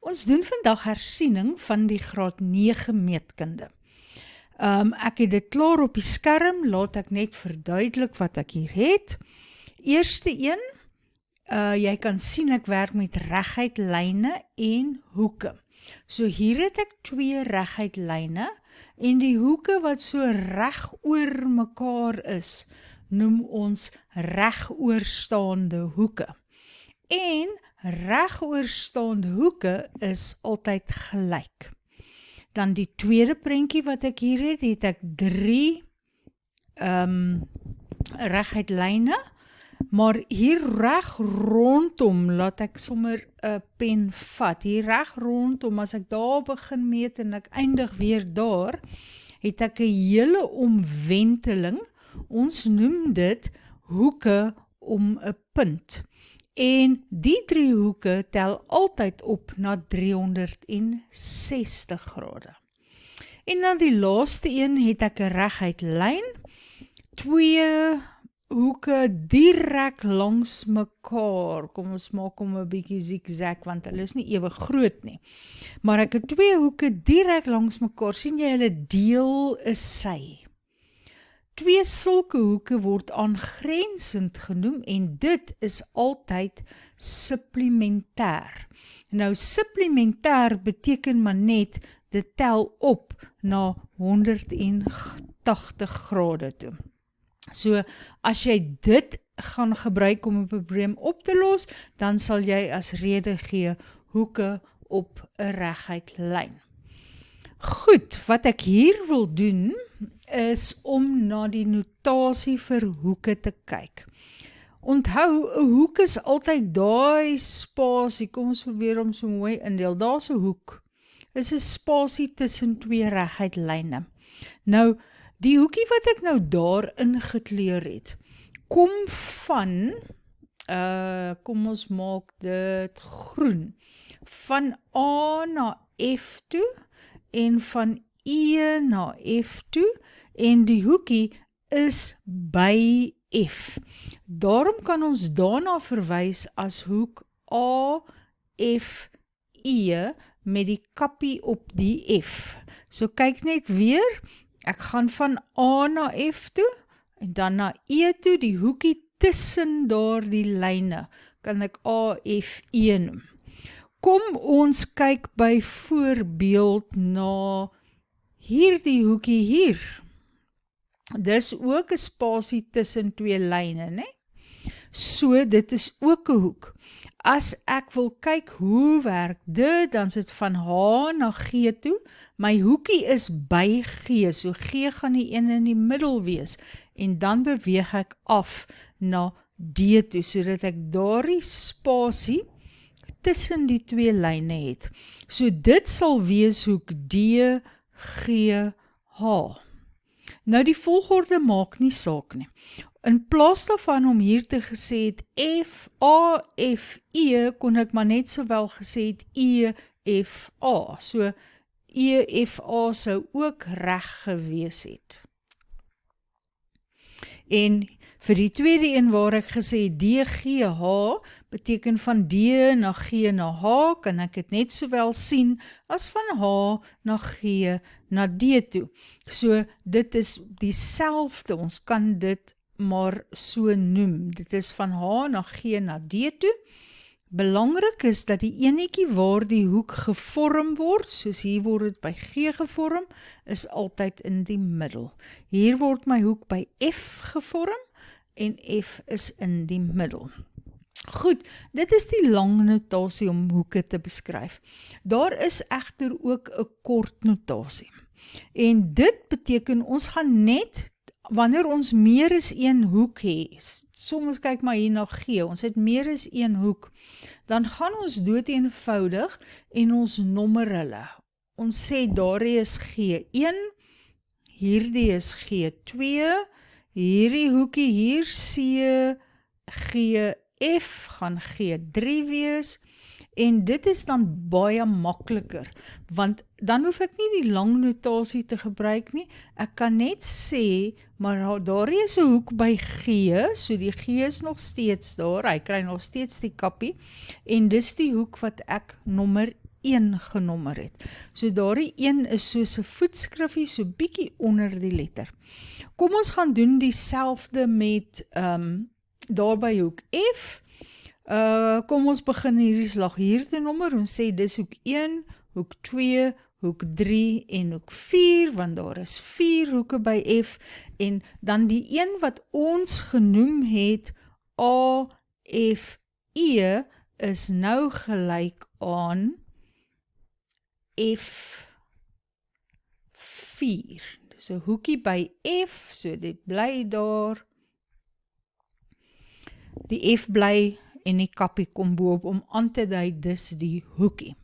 Ons doen vandag hersiening van die graad 9 meetkunde. Ek het dit klaar op die skerm, laat ek net verduidelik wat ek hier het. Eerste een, jy kan sien ek werk met reguit lyne en hoeke. So hier het ek 2 reguit lyne en die hoeke wat so reg oor mekaar is, noem ons regoorstaande hoeke. En regoorstaande hoeke is altyd gelyk. Dan die tweede prentjie wat ek hier het, het ek 3 reguit lyne, maar hier reg rondom, laat ek sommer 'n pen vat, hier reg rondom, as ek daar begin meet en ek eindig weer daar, het ek 'n hele omwenteling, ons noem dit hoeke om 'n punt. En die 3 hoeke tel altyd op na 360 grade. En dan die laaste een het ek 'n reguit lyn, 2 hoeke direk langs mekaar. Kom ons maak hom 'n bietjie zigzag, want hulle is nie ewe groot nie. Maar ek het 2 hoeke direk langs mekaar, sien jy hulle deel 'n sy. 2 sulke hoeke word aangrensend genoem en dit is altyd supplementêr. Nou supplementêr beteken maar net, dit tel op na 180 grade toe. So as jy dit gaan gebruik om 'n probleem op te los, dan sal jy as rede gee hoeke op 'n reguit lyn. Goed, wat ek hier wil doen, is om na die notasie vir hoeke te kyk. Onthou, 'n hoek is altyd daai spasie, kom ons probeer om so mooi indeel, daar's 'n hoek, is 'n spasie tussen 2 reguit lyne. Nou, die hoekie wat ek nou daar ingekleur het, kom van, kom ons maak dit groen, van A na F toe, en van E na F toe, en die hoekie is by F. Daarom kan ons daarna verwys as hoek AFE met die kappie op die F. So kyk net weer, ek gaan van A na F toe, en dan na E toe, die hoekie tussen daar die lyne, kan ek AFE noem. Kom ons kyk byvoorbeeld na hierdie hoekie hier. Dis ook 'n spasie tussen 2 lyne, né? So dit is ook 'n hoek. As ek wil kyk hoe werk dit, dan is dit van H na G toe. My hoekie is by G, so G gaan die een in die middel wees. En dan beweeg ek af na D toe, sodat ek daardie spasie tussen die 2 lyne het. So dit sal wees hoek D, G, H. Nou die volgorde maak nie saak nie. In plaas daarvan om hier te gesê het F, A, F, E, kon ek maar net sowel gesê het E, F, A. So E, F, A sou ook reg gewees het. En vir die tweede een waar ek gesê D, G, H, beteken van D na G na H, kan ek dit net sowel sien as van H na G na D toe. So dit is dieselfde, ons kan dit maar so noem. Dit is van H na G na D toe. Belangrik is dat die enetjie waar die hoek gevorm word, soos hier word dit by G gevorm, is altyd in die middel. Hier word my hoek by F gevorm, en F is in die middel. Goed, dit is die lang notasie om hoeke te beskryf. Daar is egter ook 'n kort notasie. En dit beteken ons gaan net, wanneer ons meer as 1 hoek het, soms kyk maar hier na G, ons het meer as 1 hoek, dan gaan ons doeteenvoudig en ons nommer hulle. Ons sê daardie is G1, hierdie is G2, hierdie hoekie hier C, GF gaan G3 wees, en dit is dan baie makliker, want dan hoef ek nie die lang notasie te gebruik nie, ek kan net sê, maar daar is 'n hoek by G, so die G is nog steeds daar, hy kry nog steeds die kappie, en dis die hoek wat ek nommer 1 genommer het. So daardie 1 is soos 'n voetskrifie, so bietjie onder die letter. Kom ons gaan doen dieselfde met daar by hoek F. Kom ons begin hierdie slag hier te nommer. Ons sê dis hoek 1, hoek 2, hoek 3 en hoek 4, want daar is 4 hoeke by F, en dan die een wat ons genoem het, AFE, is nou gelyk aan F4. Dis 'n hoekie by F, so dit bly daar. Die F bly en die kappie kom boop om aan te dui, dis die hoekie.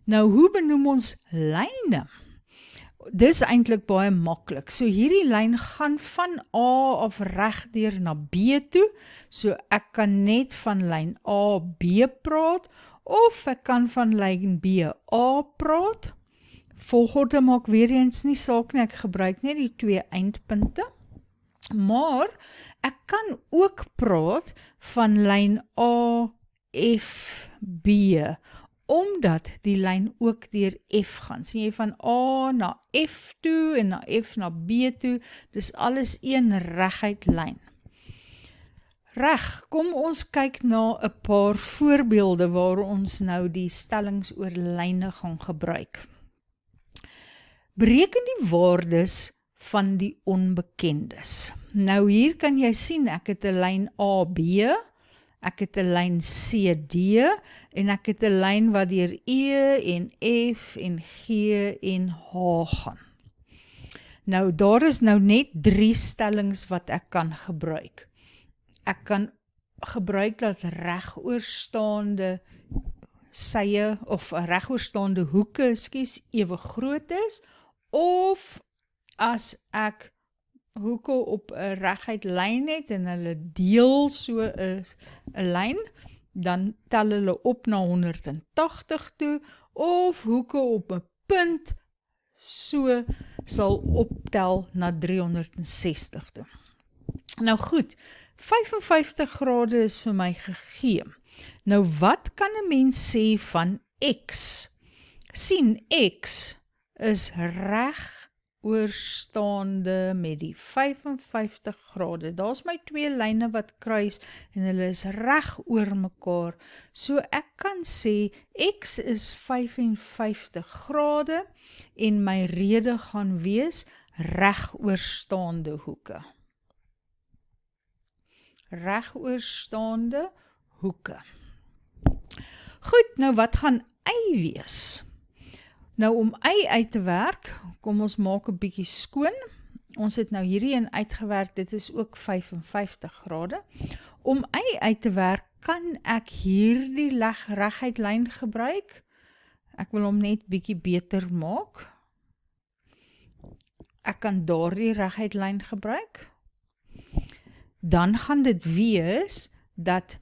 Nou, hoe benoem ons lyne? Dis eintlik baie maklik. So hierdie lyn gaan van A af regdeur na B toe. So ek kan net van lyn A B praat, of ek kan van lyn B A praat. Volgorde maak weer eens nie saak nie, ek gebruik net die 2 eindpunte. Maar ek kan ook praat van lyn A F B, omdat die lyn ook deur F gaan. Sien jy, van A na F toe en na F na B toe, dis alles een reguit lyn. Reg, kom ons kyk na 'n paar voorbeelde waar ons nou die stellings oor lyne gaan gebruik. Bereken die waardes van die onbekendes. Nou hier kan jy sien, ek het 'n lyn AB, ek het 'n lyn CD en ek het 'n lyn wat deur E en F en G en H gaan. Nou daar is nou net 3 stellings wat ek kan gebruik. Ek kan gebruik dat regoorstaande sye of regoorstaande hoeke, ewe groot is, of as ek hoeke op 'n reguit lyn het en hulle deel so 'n lyn, dan tel hulle op na 180 toe, of hoeke op 'n punt so sal optel na 360 toe. Nou goed, 55 grade is vir my gegee. Nou wat kan 'n mens sê van X? Sien, X is reg oorstaande met die 55 grade. Daar's my 2 lyne wat kruis en hulle is reg oor mekaar. So ek kan sê X is 55 grade en my rede gaan wees regoorstaande hoeke. Regoorstaande hoeke. Goed, nou wat gaan Y wees? Nou om Y uit te werk, kom ons maak 'n bietjie skoon. Ons het nou hierdie een uitgewerk, dit is ook 55 grade. Om Y uit te werk, kan ek hierdie reguit lyn gebruik. Ek wil hom net bietjie beter maak. Ek kan daardie reguit lyn gebruik. Dan gaan dit wees dat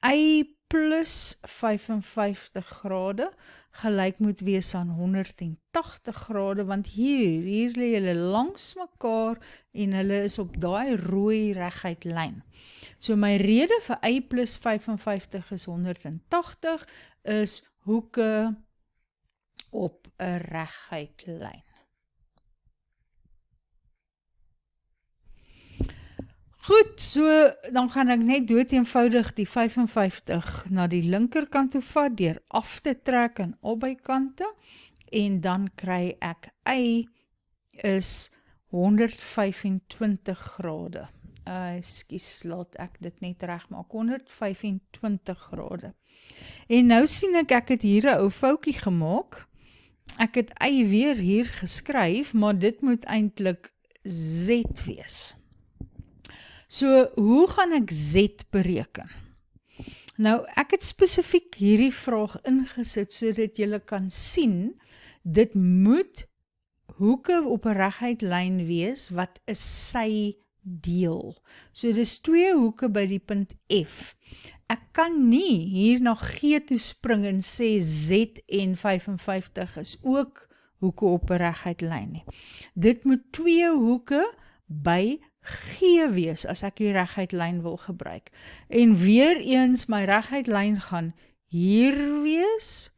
Y plus 55 grade gelyk moet wees aan 180 grade, want hier lê hulle langs mekaar en hulle is op daai rooi reguit lyn. So my rede vir Y plus 55 is 180, is hoeke op 'n reguit lyn. Goed, so dan gaan ek net dood eenvoudig die 55 na die linkerkant toe vat, deur af te trek aan albei kante, en dan kry ek Y is 125 grade. Ekskuus, laat ek dit net regmaak, 125 grade. En nou sien ek het hier 'n ou foutjie gemaak. Ek het Y weer hier geskryf, maar dit moet eintlik Z wees. So, hoe gaan ek Z bereken? Nou, ek het spesifiek hierdie vraag ingesit, sodat julle kan sien, dit moet hoeke op 'n reguit lyn wees, wat 'n sy deel. So, dis 2 hoeke by die punt F. Ek kan nie hier na G toe spring en sê Z en 55 is ook hoeke op 'n reguit lyn nie. Dit moet 2 hoeke by G wees, as ek die reguit lyn wil gebruik. En weer eens, my reguit lyn gaan hier wees,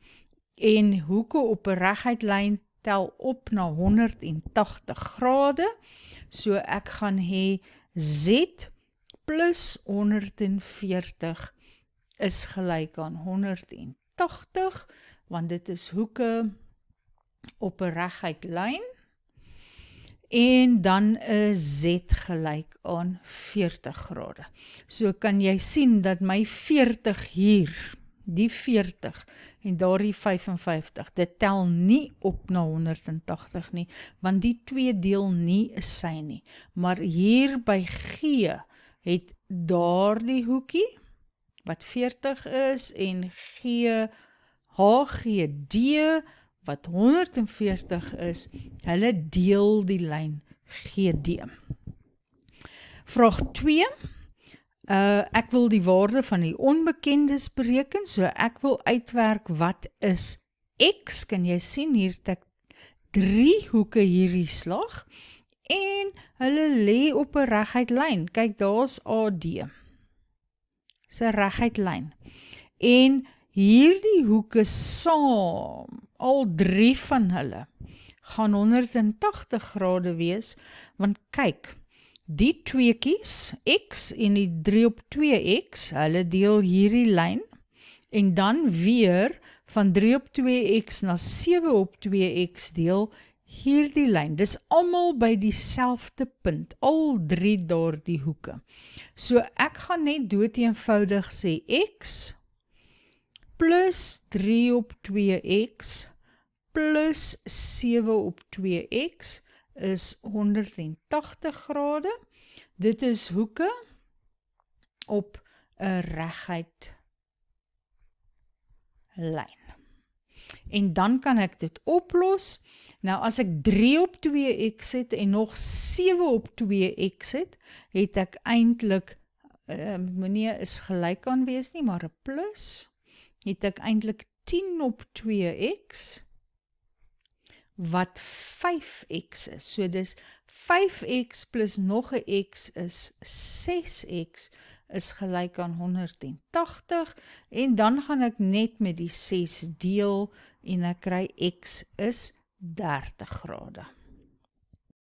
En hoeke op 'n reguitlyn tel op na 180 grade. So ek gaan hê Z plus 140 is gelyk aan 180, want dit is hoeke op 'n reguitlyn. En dan is Z gelyk aan 40 grade. So kan jy sien dat my 40 hier, die 40 en daardie 55, dit tel nie op na 180 nie, want die twee deel nie is sy nie. Maar hier by G het daardie hoekie, wat 40 is, en HGD, wat 140 is, hulle deel die lyn GD. Vraag 2. Ek wil die waarde van die onbekendes bereken, so ek wil uitwerk wat is X. Kan jy sien, hier het ek 3 hoeke hierdie slag, en hulle lê op 'n reguitlyn. Kyk, daar's AD. Dis 'n reguitlyn. En hierdie hoeke saam, al 3 van hulle, gaan 180 grade wees, want kyk, die tweekies, X en die 3 op 2X, hulle deel hierdie lyn, en dan weer van 3 op 2X na 7 op 2X deel hierdie lyn. Dis almal by dieselfde punt, al 3 daardie hoeke. So ek gaan net doeteenvoudig sê X plus 3 op 2X plus 7 op 2X is 180 grade. Dit is hoeke op 'n reguit lyn. En dan kan ek dit oplos. Nou as ek 3 op 2X het en nog 7 op 2X het, het ek eintlik, moenie is gelyk aan wees nie, maar 'n plus, het ek eintlik 10 op 2X, wat 5X is. So dis 5X plus nog 'n X is 6X, is gelyk aan 180, en dan gaan ek net met die 6 deel, en ek kry X is 30 grade.